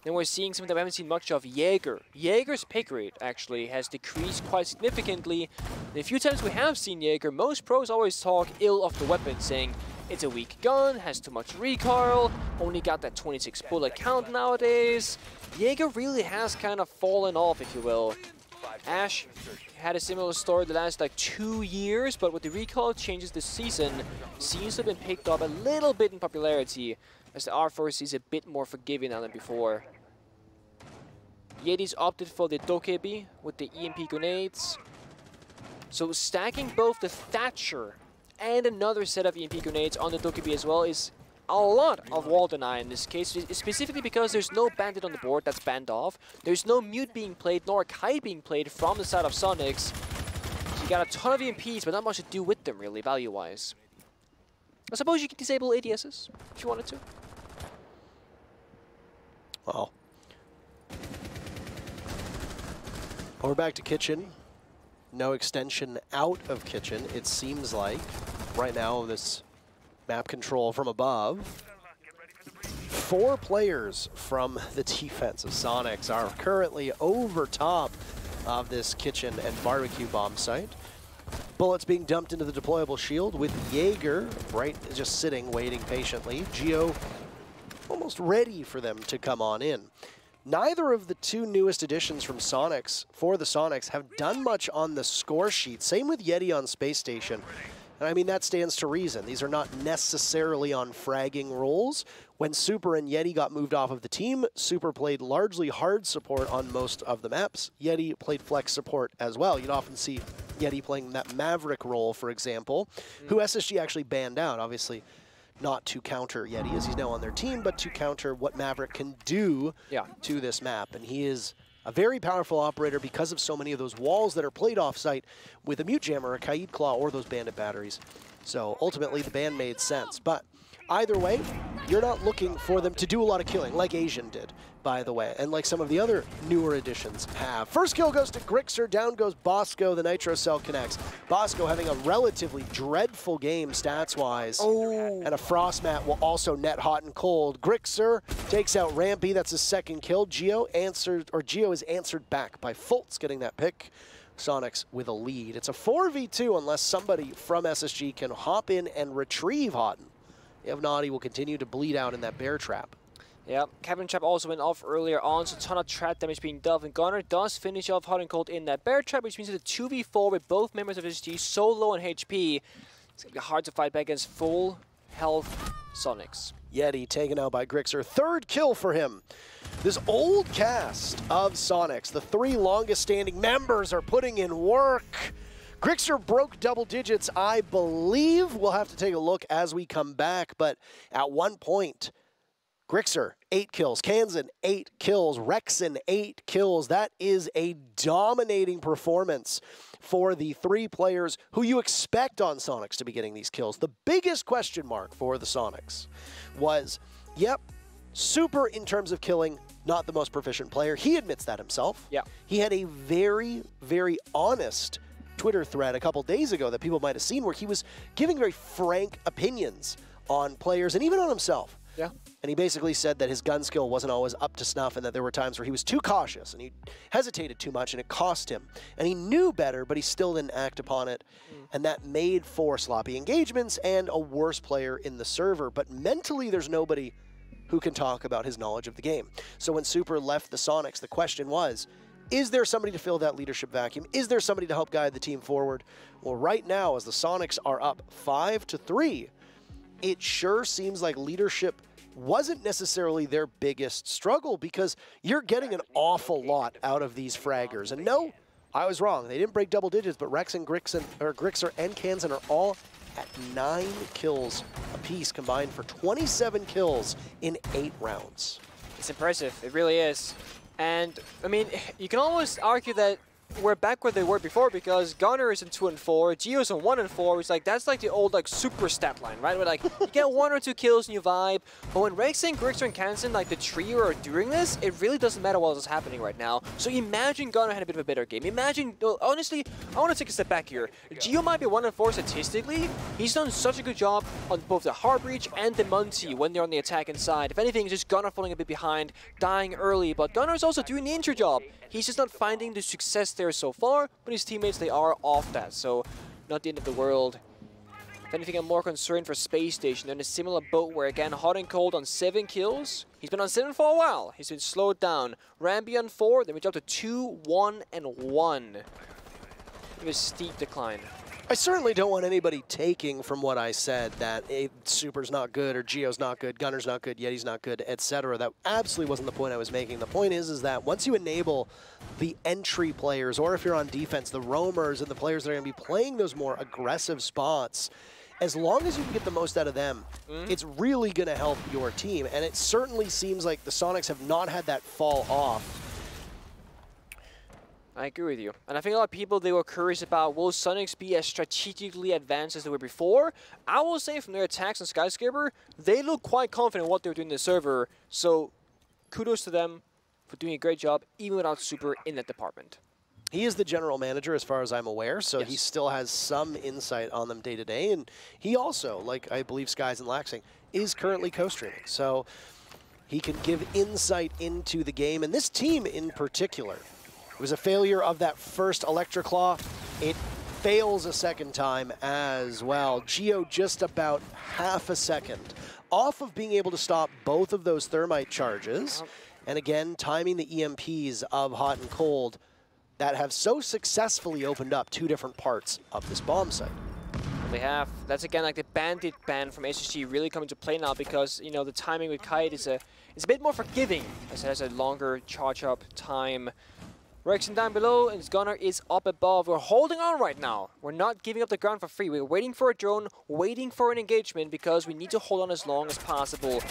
Then we're seeing something that we haven't seen much of, Jaeger. Jaeger's pick rate, actually, has decreased quite significantly. The few times we have seen Jaeger, most pros always talk ill of the weapon, saying it's a weak gun, has too much recoil, only got that 26 bullet count nowadays. Jaeger really has kind of fallen off, if you will. Ash had a similar story the last 2 years, but with the recoil changes this season, seems to have been picked up a little bit in popularity, as the R4 is a bit more forgiving now than before. Yeti's opted for the Dokebi with the EMP grenades. So stacking both the Thatcher and another set of EMP grenades on the Dokebi as well is a lot of wall deny in this case, specifically because there's no bandit on the board that's banned off. There's no mute being played, nor a kite being played from the side of Soniqs. So you got a ton of EMPs, but not much to do with them really, value-wise. I suppose you could disable ADSs if you wanted to. Well, we're back to Kitchen. No extension out of Kitchen, it seems like. Right now, this map control from above. 4 players from the defense of Soniqs are currently over top of this Kitchen and barbecue bomb site. Bullets being dumped into the deployable shield with Jaeger just sitting, waiting patiently. Geo almost ready for them to come on in. neither of the two newest additions from Soniqs, for the Soniqs, have done much on the score sheet. Same with Yeti on Space Station. And I mean, that stands to reason. These are not necessarily on fragging roles. When Super and Yeti got moved off of the team, Super played largely hard support on most of the maps. Yeti played flex support as well. You'd often see Yeti playing that Maverick role, for example, who SSG actually banned out, obviously not to counter Yeti, as he's now on their team, but to counter what Maverick can do to this map. And he is a very powerful operator because of so many of those walls that are played off-site with a Mute Jammer, a Kaid Claw, or those Bandit batteries. So ultimately, the ban made sense. But either way, you're not looking for them to do a lot of killing, like Asian did, by the way, and like some of the other newer additions have. First kill goes to Grixer, down goes Bosco, the Nitro Cell connects. Bosco having a relatively dreadful game stats-wise, and a Frost Mat will also net hot and cold. Grixer takes out Rampy, that's his second kill. Geo is answered back by Fultz getting that pick. Soniqs with a lead. It's a 4v2 unless somebody from SSG can hop in and retrieve Houghton. If not, he will continue to bleed out in that bear trap. Yeah, Kevin Trap also went off earlier on, so a ton of trap damage being dealt, and Gunnar does finish off Hot and Cold in that bear trap, which means it's a 2v4 with both members of SSG so low on HP. It's going to be hard to fight back against full health Soniqs. Yeti taken out by Grixer. Third kill for him. This old cast of Soniqs, the three longest standing members, are putting in work. Grixer broke double digits, I believe. We'll have to take a look as we come back, but at one point, Grixer, 8 kills. Kansan, 8 kills. Rexen, 8 kills. That is a dominating performance for the three players who you expect on Soniqs to be getting these kills. The biggest question mark for the Soniqs was, yep, Super in terms of killing, not the most proficient player. He admits that himself. Yeah. He had a very, very honest Twitter thread a couple days ago that people might have seen where he was giving very frank opinions on players and even on himself. Yeah. And he basically said that his gun skill wasn't always up to snuff and that there were times where he was too cautious and he hesitated too much and it cost him. And he knew better, but he still didn't act upon it. And that made for sloppy engagements and a worse player in the server. But mentally, there's nobody who can talk about his knowledge of the game. So when Super left the Soniqs, the question was, is there somebody to fill that leadership vacuum? Is there somebody to help guide the team forward? Well, right now, as the Soniqs are up 5-3, it sure seems like leadership wasn't necessarily their biggest struggle because you're getting an awful lot out of these fraggers. And no, I was wrong. They didn't break double digits, but Grixer and Kansan are all at 9 kills apiece combined for 27 kills in 8 rounds. It's impressive. It really is. And, I mean, you can almost argue that we're back where they were before because Gunnar is in 2 and 4, Geo's on 1 and 4. It's like that's like the old like super stat line, right? Where like you get 1 or 2 kills and you vibe. But when Rexen, Grixer, and Kansan, like the trio are doing this, it really doesn't matter what is happening right now. So imagine Gunnar had a bit of a better game. Imagine, honestly, I want to take a step back here. Geo might be 1 and 4 statistically. He's done such a good job on both the hard breach and the Munty when they're on the attacking side. If anything, it's just Gunnar falling a bit behind, dying early. But Gunnar's also doing the injury job. He's just not finding the success there so far, but his teammates, they are off that, so not the end of the world. If anything, I'm more concerned for Space Station. They're in a similar boat where, again, Hot and Cold on 7 kills. He's been on 7 for a while. He's been slowed down. Rambi on 4, then we jump to 2, 1, and 1. It was a steep decline. I certainly don't want anybody taking from what I said that Super's not good or Geo's not good, Gunnar's not good, Yeti's not good, etc. That absolutely wasn't the point I was making. The point is that once you enable the entry players, or if you're on defense, the roamers and the players that are going to be playing those more aggressive spots, as long as you can get the most out of them, it's really going to help your team. And it certainly seems like the Soniqs have not had that fall off. I agree with you. And I think a lot of people, they were curious about, will Soniqs be as strategically advanced as they were before? I will say from their attacks on Skyscraper, they look quite confident in what they're doing in the server. So kudos to them for doing a great job, even without Super in that department. He is the general manager as far as I'm aware, so he still has some insight on them day to day. And he also, like I believe Skies and Laxing, is currently co-streaming. So he can give insight into the game. And this team in particular, it was a failure of that first Electroclaw. It fails a second time as well. Geo just about half a second off of being able to stop both of those thermite charges. And again, timing the EMPs of Hot and Cold that have so successfully opened up 2 different parts of this bomb site. They have. That's again like the bandit ban from SSG really coming to play now because, you know, the timing with Kite is a bit more forgiving as it has a longer charge up time. Rexin down below and Gunnar is up above. We're holding on right now. We're not giving up the ground for free. We're waiting for a drone, waiting for an engagement because we need to hold on as long as possible.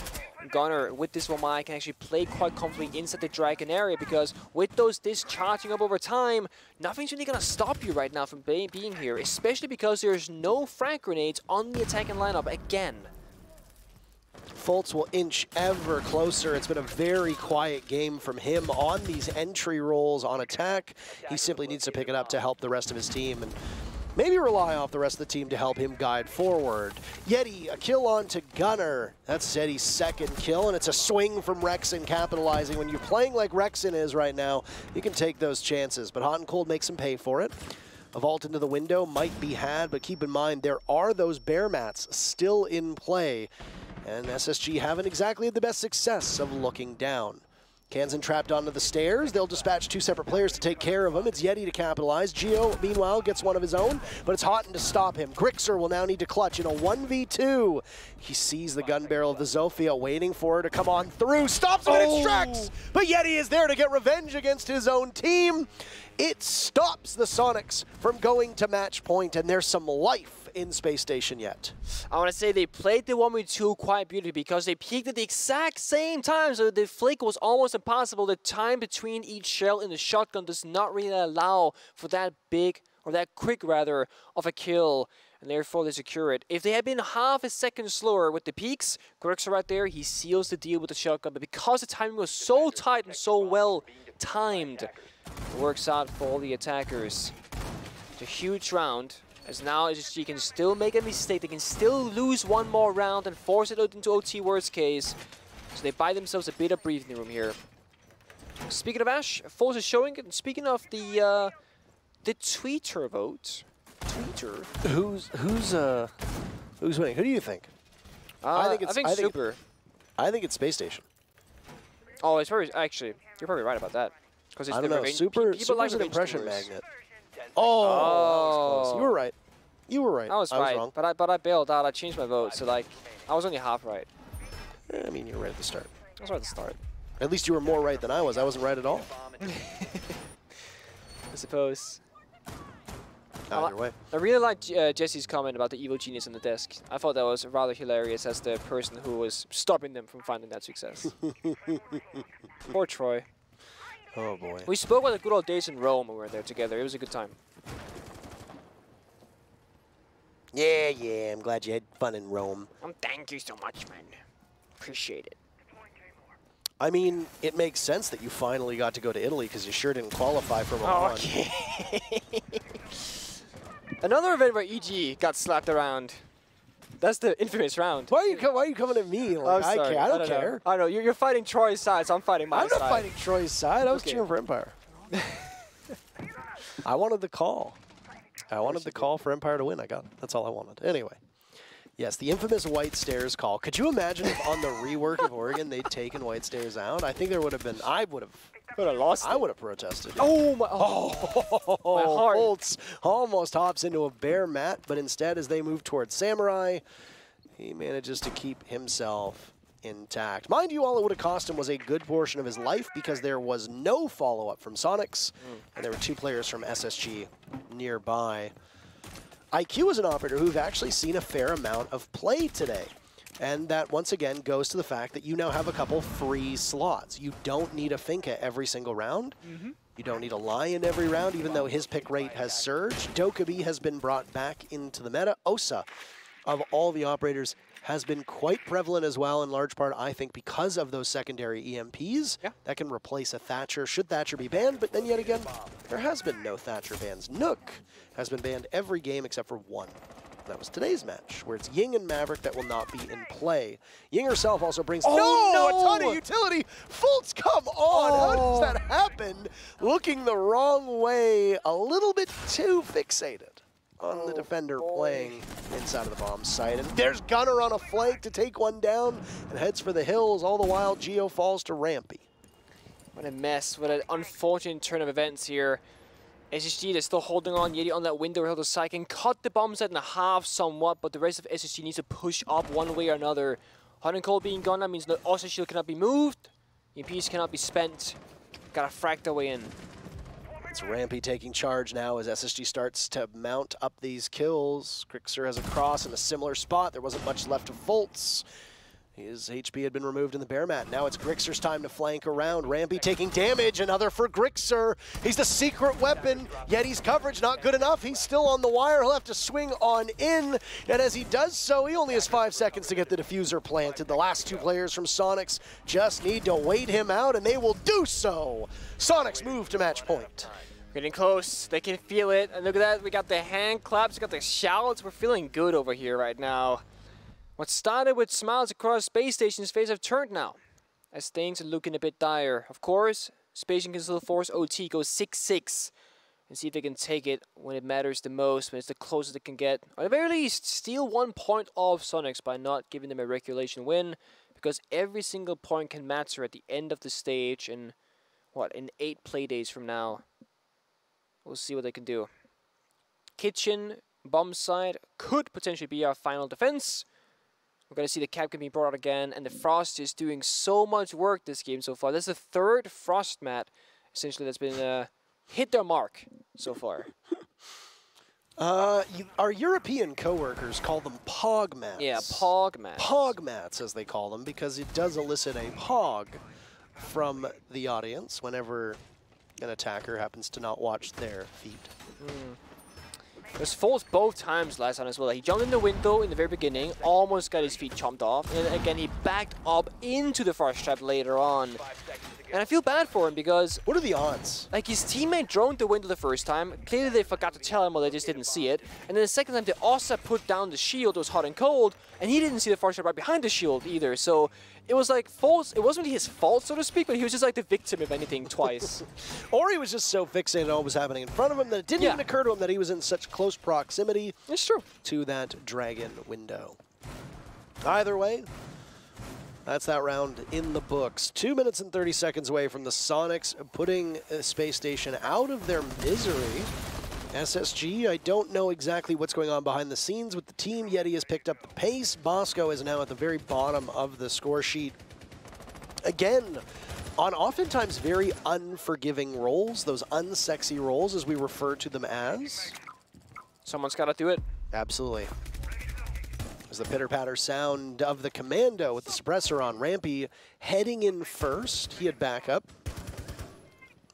Gunnar, with this Wamai, can actually play quite comfortably inside the Dragon area because with those discharging up over time, nothing's really going to stop you right now from being here, especially because there's no frag grenades on the attacking lineup again. Fultz will inch ever closer. It's been a very quiet game from him on these entry rolls on attack. He simply needs to pick it up to help the rest of his team and maybe rely off the rest of the team to help him guide forward. Yeti, a kill on to Gunnar. That's Yeti's 2nd kill, and it's a swing from Rexin capitalizing. When you're playing like Rexin is right now, you can take those chances, but Hot and Cold makes him pay for it. A vault into the window might be had, but keep in mind there are those bear mats still in play. And SSG haven't exactly had the best success of looking down. Kansan trapped onto the stairs. They'll dispatch 2 separate players to take care of him. It's Yeti to capitalize. Geo, meanwhile, gets one of his own, but it's Houghton to stop him. Grixer will now need to clutch in a 1v2. He sees the gun barrel of the Zofia, waiting for her to come on through. Stops him and extracts! But Yeti is there to get revenge against his own team. It stops the Soniqs from going to match point, and there's some life in Space Station yet. I want to say they played the 1v2 quite beautifully because they peaked at the exact same time, so the flick was almost impossible. The time between each shell in the shotgun does not really allow for that big, or that quick rather, of a kill, and therefore they secure it. If they had been half a second slower with the peaks, Grixer right there, he seals the deal with the shotgun, but because the timing was so tight and so well timed, it works out for all the attackers. It's a huge round. As now SSG can still make a mistake, they can still lose one more round and force it out into OT worst case. So they buy themselves a bit of breathing room here. Speaking of Ash, Fultz is showing it. And speaking of the tweeter vote, Who's winning? Who do you think? I think Super. I think it's Space Station. Oh, it's probably, actually, you're probably right about that. Because it's I don't know. Super's like an impression tours. magnet. Oh, that was close. You were right. You were right. I was right, wrong. but I bailed out. I changed my vote, so like I was only half right. I mean, you were right at the start. I was right at the start. At least you were more right than I was. I wasn't right at all. I suppose. Either way. I really liked Jesse's comment about the evil genius on the desk. I thought that was rather hilarious as the person who was stopping them from finding that success. Poor Troy. Oh boy. We spoke about the good old days in Rome when we were there together. It was a good time. Yeah, I'm glad you had fun in Rome. Thank you so much, man. Appreciate it. I mean, it makes sense that you finally got to go to Italy because you sure didn't qualify for Milan. Okay. Another event where EG got slapped around. That's the infamous round. Why are you coming at me? Like, I'm sorry. I don't care. I know. You're fighting Troy's side, so I'm fighting my side. I'm not fighting Troy's side. I was cheering for Empire. I wanted the call. I wanted the call for Empire to win. I got it. That's all I wanted. Anyway. Yes, the infamous White Stairs call. Could you imagine if on the rework of Oregon they'd taken White Stairs out? I think there would have been. I would have lost. I would have protested. Oh my! My heart. Fultz almost hops into a bear mat, but instead, as they move towards Samurai, he manages to keep himself intact. Mind you, all it would have cost him was a good portion of his life because there was no follow-up from Soniqs, and there were 2 players from SSG nearby. IQ is an operator who've actually seen a fair amount of play today. And that, once again, goes to the fact that you now have a couple free slots. You don't need a Finka every single round. You don't need a Lion every round, even though his pick rate has surged. Dokkaebi has been brought back into the meta. Osa, of all the operators, has been quite prevalent as well, in large part, I think, because of those secondary EMPs. Yeah. That can replace a Thatcher, should Thatcher be banned, but then yet again, there has been no Thatcher bans. Nook has been banned every game except for 1. That was today's match, where it's Ying and Maverick that will not be in play. Ying herself also brings a ton of utility. Fultz, come on! How does that happen? Looking the wrong way, a little bit too fixated on the defender playing inside of the bomb site. And there's Gunnar on a flank to take one down and heads for the hills. All the while, Geo falls to Rampy. What a mess. What an unfortunate turn of events here. SSG, they're still holding on. Yeti on that window, held a side, can cut the bomb set in half somewhat, but the rest of SSG needs to push up one way or another. Hot and cold being gone, that means the Oscar shield cannot be moved. EMPs cannot be spent. Gotta frack their way in. It's Rampy taking charge now as SSG starts to mount up these kills. Grixer has a cross in a similar spot. There wasn't much left of Fultz. His HP had been removed in the bear mat. Now it's Grixer's time to flank around. Rampy taking damage, another for Grixer. He's the secret weapon. Yeti's coverage not good enough. He's still on the wire. He'll have to swing on in. And as he does so, he only has 5 seconds to get the diffuser planted. The last 2 players from Soniqs just need to wait him out, and they will do so. Soniqs move to match point. Getting close. They can feel it. And look at that. We got the hand claps. We got the shouts. We're feeling good over here right now. What started with smiles across Space Station's face have turned now, as things are looking a bit dire. Of course, Spacestation can still force OT, go 6-6, and see if they can take it when it matters the most, when it's the closest they can get. Or at the very least, steal 1 point off Soniqs by not giving them a regulation win, because every single point can matter at the end of the stage in, what, in 8 play days from now. We'll see what they can do. Kitchen, bomb side, could potentially be our final defense. We're going to see the Capcan being brought out again, and the Frost is doing so much work this game so far. This is the 3rd Frost mat, essentially, that's been hit their mark so far. Our European co-workers call them POG mats. Yeah, POG mats. POG mats, as they call them, because it does elicit a POG from the audience whenever an attacker happens to not watch their feet. There's Fultz both times last time as well. He jumped in the window in the very beginning, almost got his feet chomped off, and again he backed up into the frost trap later on. And I feel bad for him because... What are the odds? Like, his teammate droned the window the first time. Clearly they forgot to tell him, or they just didn't see it. And then the second time they also put down the shield. It was hot and cold, and he didn't see the frost trap right behind the shield either. So it was like Fultz, it wasn't really his fault, so to speak, but he was just like the victim, if anything, twice. Or he was just so fixated on what was happening in front of him that it didn't even occur to him that he was in such close proximity to that dragon window. Either way, that's that round in the books. 2 minutes and 30 seconds away from the Soniqs putting Space Station out of their misery. SSG, I don't know exactly what's going on behind the scenes with the team. Yeti has picked up the pace. Bosco is now at the very bottom of the score sheet. Again, on oftentimes very unforgiving roles, those unsexy roles as we refer to them as. Someone's got to do it. Absolutely. As the pitter-patter sound of the commando with the suppressor on. Rampy heading in first. He had backup.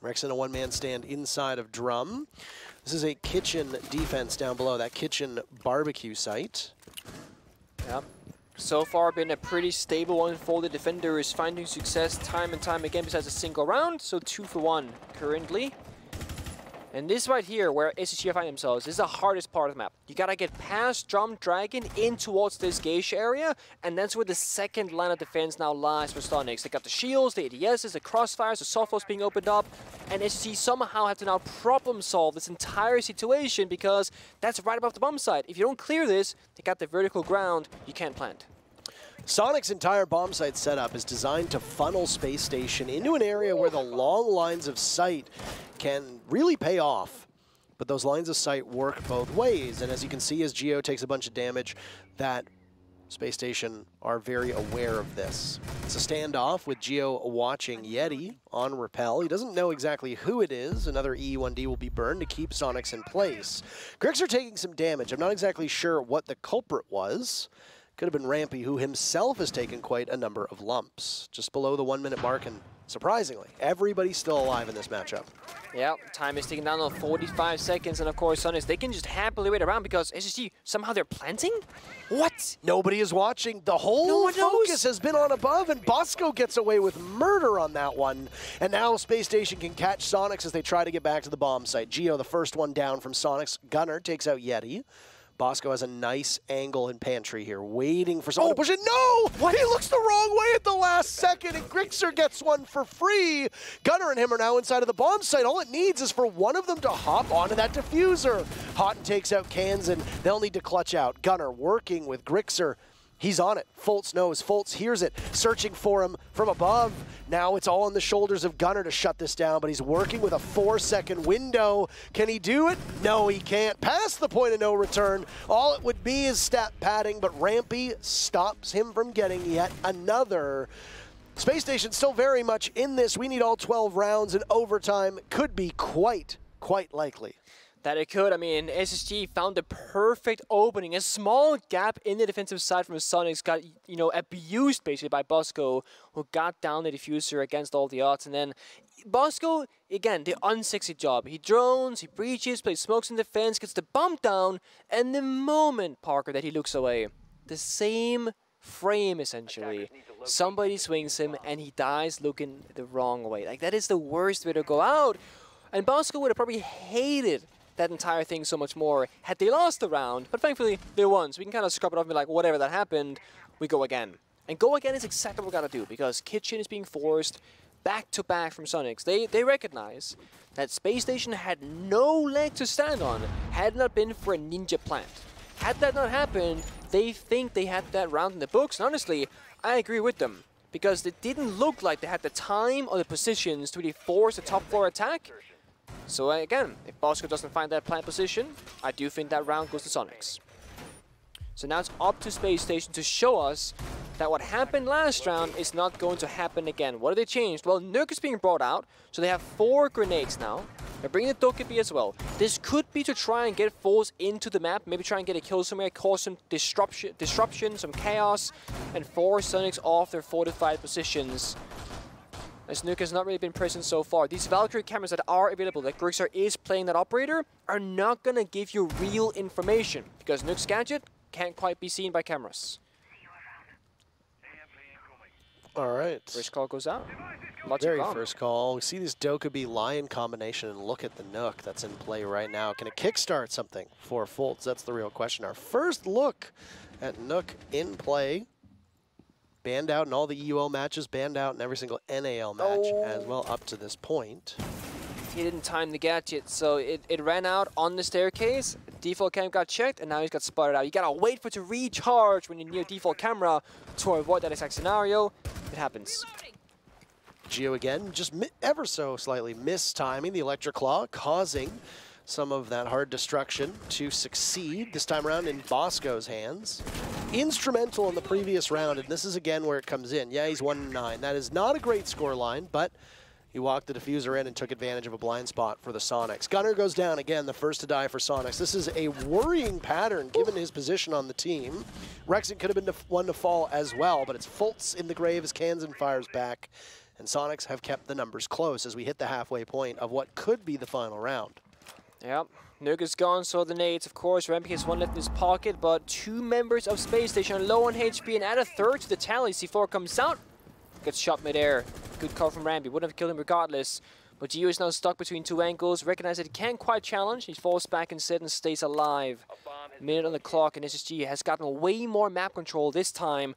Rex in a one-man stand inside of Drum. This is a kitchen defense down below, that kitchen barbecue site. Yep. So far been a pretty stable one for the defender, is finding success time and time again besides a single round, so 2 for 1 currently. And this right here, where SSG find themselves, this is the hardest part of the map. You gotta get past Drum Dragon in towards this geisha area, and that's where the second line of defense now lies for Soniqs. They got the shields, the ADSs, the crossfires, the softballs being opened up, and SSG somehow have to now problem solve this entire situation because that's right above the bomb site. If you don't clear this, they got the vertical ground, you can't plant. Sonic's entire bomb site setup is designed to funnel Space Station into an area where the long lines of sight can really pay off. But those lines of sight work both ways, and as you can see, as Geo takes a bunch of damage, that Space Station are very aware of this. It's a standoff with Geo watching Yeti on rappel. He doesn't know exactly who it is. Another E1D will be burned to keep Soniqs in place. Grixer taking some damage. I'm not exactly sure what the culprit was. Could have been Rampy, who himself has taken quite a number of lumps. Just below the 1 minute mark, and surprisingly, everybody's still alive in this matchup. Yeah, time is ticking down to 45 seconds, and of course, Soniqs, they can just happily wait around because SSG, somehow they're planting? What? Nobody is watching. The whole focus has been on above, and Bosco gets away with murder on that one. And now Space Station can catch Soniqs as they try to get back to the bomb site. Geo, the first one down from Soniqs. Gunner takes out Yeti. Bosco has a nice angle in pantry here, waiting for someone to push it. No! What? He looks the wrong way at the last second, and Grixer gets one for free. Gunner and him are now inside of the bomb site. All it needs is for one of them to hop onto that diffuser. Houghton takes out Kansan. They'll need to clutch out. Gunner working with Grixer. He's on it. Fultz knows. Fultz hears it, searching for him from above. Now it's all on the shoulders of Gunnar to shut this down, but he's working with a 4-second window. Can he do it? No, he can't. Past the point of no return. All it would be is stat padding, but Rampy stops him from getting yet another. Space Station still very much in this. We need all 12 rounds, and overtime could be quite likely. That it could. I mean, SSG found the perfect opening. A small gap in the defensive side from Soniqs got, you know, abused basically by Bosco, who got down the diffuser against all the odds. And then Bosco, again, the unsexy job. He drones, he breaches, plays smokes in defense, gets the bump down, and the moment, Parker, that he looks away, the same frame essentially, somebody swings him and he dies looking the wrong way. Like, that is the worst way to go out. And Bosco would have probably hated that entire thing so much more had they lost the round, but thankfully they won, so we can kind of scrub it off and be like, whatever that happened, we go again. And go again is exactly what we gotta do, because Kitchen is being forced back-to-back from Soniqs. They recognize that Space Station had no leg to stand on had it not been for a ninja plant. Had that not happened, they think they had that round in the books, and honestly, I agree with them, because it didn't look like they had the time or the positions to really force a top floor attack. So again, if Bosco doesn't find that plant position, I do think that round goes to Soniqs. So now it's up to Space Station to show us that what happened last round is not going to happen again. What have they changed? Well, Nuke is being brought out, so they have 4 grenades now. They're bringing the Dokkaebi as well. This could be to try and get Force into the map, maybe try and get a kill somewhere, cause some disruption, some chaos, and force Soniqs off their fortified positions. As Nuke has not really been present so far. These Valkyrie cameras that are available, that Grixar is playing that operator, are not going to give you real information, because Nuke's gadget can't quite be seen by cameras. All right. First call goes out. Very first call. We see this Dokkaebi Lion combination, and look at the Nook that's in play right now. Can it kickstart something for Fultz? That's the real question. Our first look at Nook in play. Banned out in all the EUL matches, banned out in every single NAL match as well up to this point. He didn't time the gadget, so it ran out on the staircase. Default cam got checked, and now he's got spotted out. You gotta wait for it to recharge when you're near default camera to avoid that exact scenario. It happens. Geo again, just ever so slightly mistiming the Electric Claw, causing some of that hard destruction to succeed, this time around in Bosco's hands. Instrumental in the previous round, and this is again where it comes in. Yeah, he's 1-9. That is not a great score line, but he walked the diffuser in and took advantage of a blind spot for the Soniqs. Gunnar goes down again, the first to die for Soniqs. This is a worrying pattern given his position on the team. Rexon could have been the one to fall as well, but it's Fultz in the grave as Kansan fires back, and Soniqs have kept the numbers close as we hit the halfway point of what could be the final round. Yep, Nuke is gone, so the nades, of course. Rampy has 1 left in his pocket, but 2 members of Space Station are low on HP, and add a 3rd to the tally. C4 comes out, gets shot midair. Good call from Rampy, wouldn't have killed him regardless. But Gio is now stuck between 2 ankles, recognizes that he can't quite challenge. He falls back instead and stays alive. Minute on the clock, and SSG has gotten way more map control this time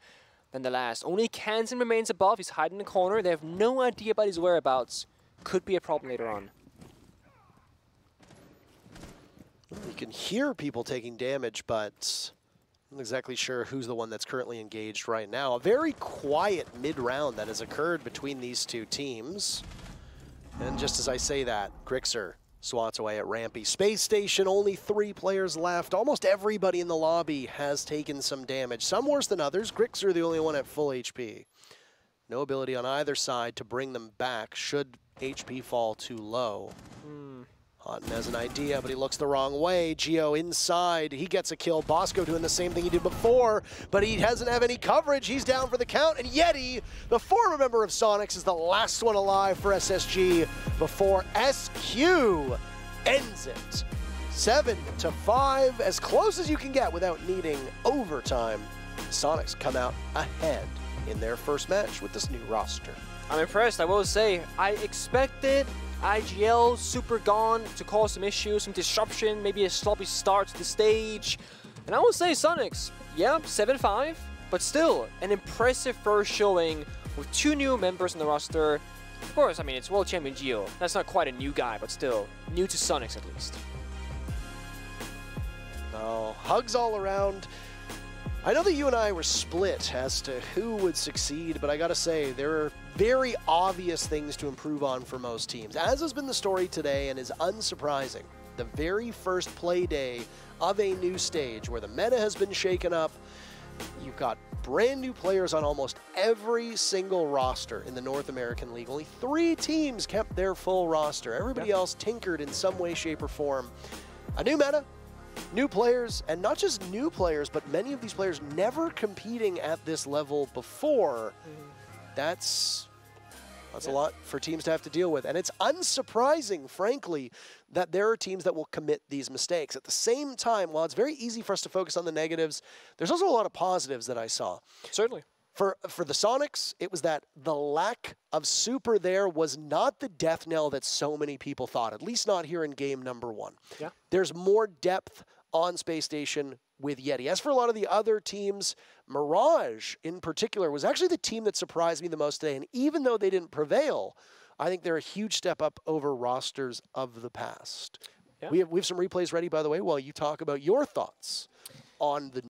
than the last. Only Kansan remains above, he's hiding in the corner. They have no idea about his whereabouts. Could be a problem later on. You can hear people taking damage, but I'm not exactly sure who's the one that's currently engaged right now. A very quiet mid-round that has occurred between these two teams. And just as I say that, Grixar swats away at Rampy. Space Station, only 3 players left. Almost everybody in the lobby has taken some damage, some worse than others. Grixar the only one at full HP. No ability on either side to bring them back should HP fall too low. Houghton has an idea, but he looks the wrong way. Gio inside, he gets a kill. Bosco doing the same thing he did before, but he doesn't have any coverage. He's down for the count, and Yeti, the former member of Soniqs, is the last one alive for SSG before SQ ends it. 7-5, as close as you can get without needing overtime. Soniqs come out ahead in their first match with this new roster. I'm impressed, I will say. I expected IGL, Super Gone to cause some issues, some disruption, maybe a sloppy start to the stage. And I will say Soniqs, yeah, 7-5, but still an impressive first showing with 2 new members in the roster. Of course, I mean, it's World Champion Gio. That's not quite a new guy, but still, new to Soniqs at least. Oh, hugs all around. I know that you and I were split as to who would succeed, but I gotta say, there are very obvious things to improve on for most teams, as has been the story today and is unsurprising. The very first play day of a new stage where the meta has been shaken up. You've got brand new players on almost every single roster in the North American League. Only 3 teams kept their full roster. Everybody else tinkered in some way, shape, or form. A new meta, new players, and not just new players, but many of these players never competing at this level before. That's a lot for teams to have to deal with. And it's unsurprising, frankly, that there are teams that will commit these mistakes. At the same time, while it's very easy for us to focus on the negatives, there's also a lot of positives that I saw. Certainly. For the Soniqs, it was that the lack of super there was not the death knell that so many people thought, at least not here in game number 1. Yeah. There's more depth on Space Station with Yeti. As for a lot of the other teams, Mirage in particular was actually the team that surprised me the most today. And even though they didn't prevail, I think they're a huge step up over rosters of the past. Yeah. We have some replays ready, by the way, while you talk about your thoughts on the